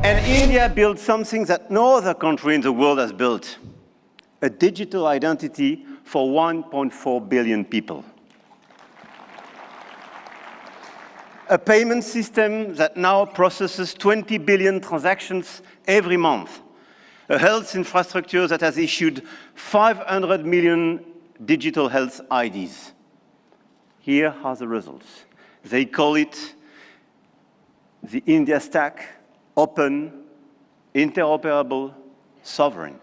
And India built something that no other country in the world has built, a digital identity for 1.4 billion people. A payment system that now processes 20 billion transactions every month. A health infrastructure that has issued 500 million digital health IDs. Here are the results. They call it the India Stack, open, interoperable, sovereign.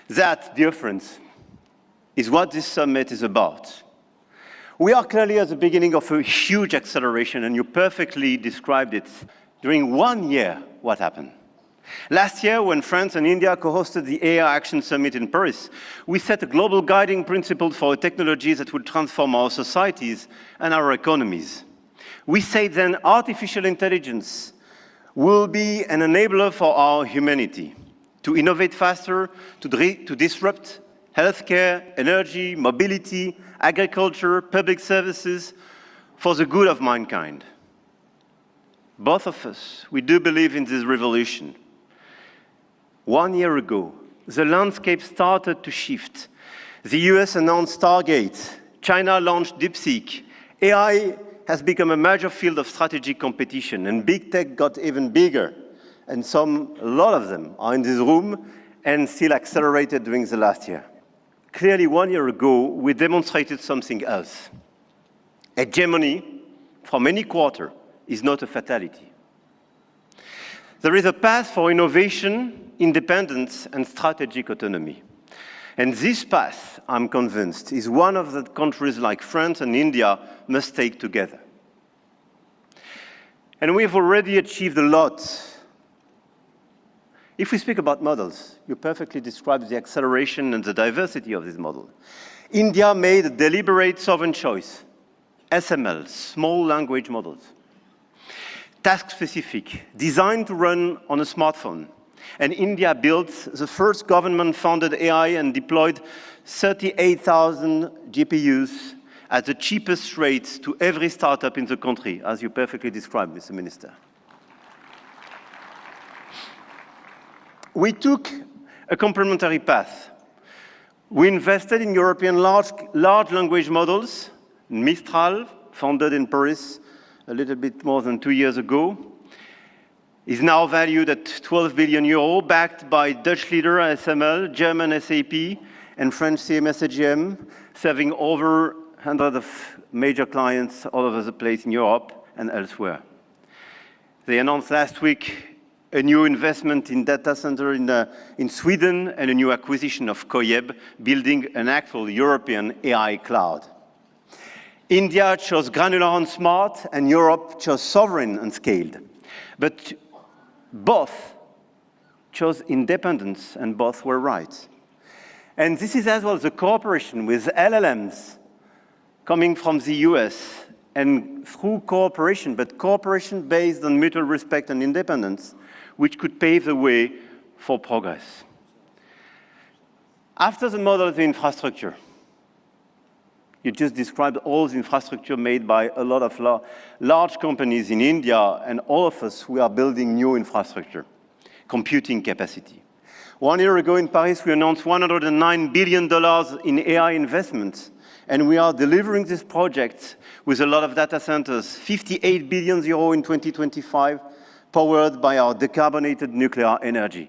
That, dear friends, is what this summit is about. We are clearly at the beginning of a huge acceleration, and you perfectly described it. During 1 year, what happened? Last year, when France and India co-hosted the AI Action Summit in Paris, we set a global guiding principle for technologies that would transform our societies and our economies. We said then artificial intelligence will be an enabler for our humanity, to innovate faster, to disrupt healthcare, energy, mobility, agriculture, public services, for the good of mankind. Both of us, we do believe in this revolution. 1 year ago, the landscape started to shift. The US announced Stargate, China launched DeepSeek, AI has become a major field of strategic competition, and big tech got even bigger. And a lot of them are in this room and still accelerated during the last year. Clearly, 1 year ago, we demonstrated something else. Hegemony from any quarter is not a fatality. There is a path for innovation, independence, and strategic autonomy. And this path, I'm convinced, is one of the countries like France and India must take together. And we've already achieved a lot. If we speak about models, you perfectly described the acceleration and the diversity of this model. India made a deliberate sovereign choice, SML, small language models. Task-specific, designed to run on a smartphone. And India built the first government-funded AI and deployed 38,000 GPUs at the cheapest rates to every startup in the country, as you perfectly described, Mr. Minister. We took a complementary path. We invested in European large language models, Mistral, founded in Paris a little bit more than 2 years ago, is now valued at 12 billion euro, backed by Dutch leader ASML, German SAP, and French CMS AGM, serving over 100 of major clients all over the place in Europe and elsewhere. They announced last week a new investment in data center in Sweden and a new acquisition of Coyeb, building an actual European AI cloud. India chose granular and smart, and Europe chose sovereign and scaled. But both chose independence, and both were right. And this is as well the cooperation with LLMs coming from the US, and through cooperation, but cooperation based on mutual respect and independence, which could pave the way for progress. After the model of the infrastructure, you just described all the infrastructure made by a lot of large companies in India, and all of us, we are building new infrastructure, computing capacity. 1 year ago in Paris, we announced $109 billion in AI investments, and we are delivering this project with a lot of data centers, 58 billion euro in 2025, powered by our decarbonated nuclear energy.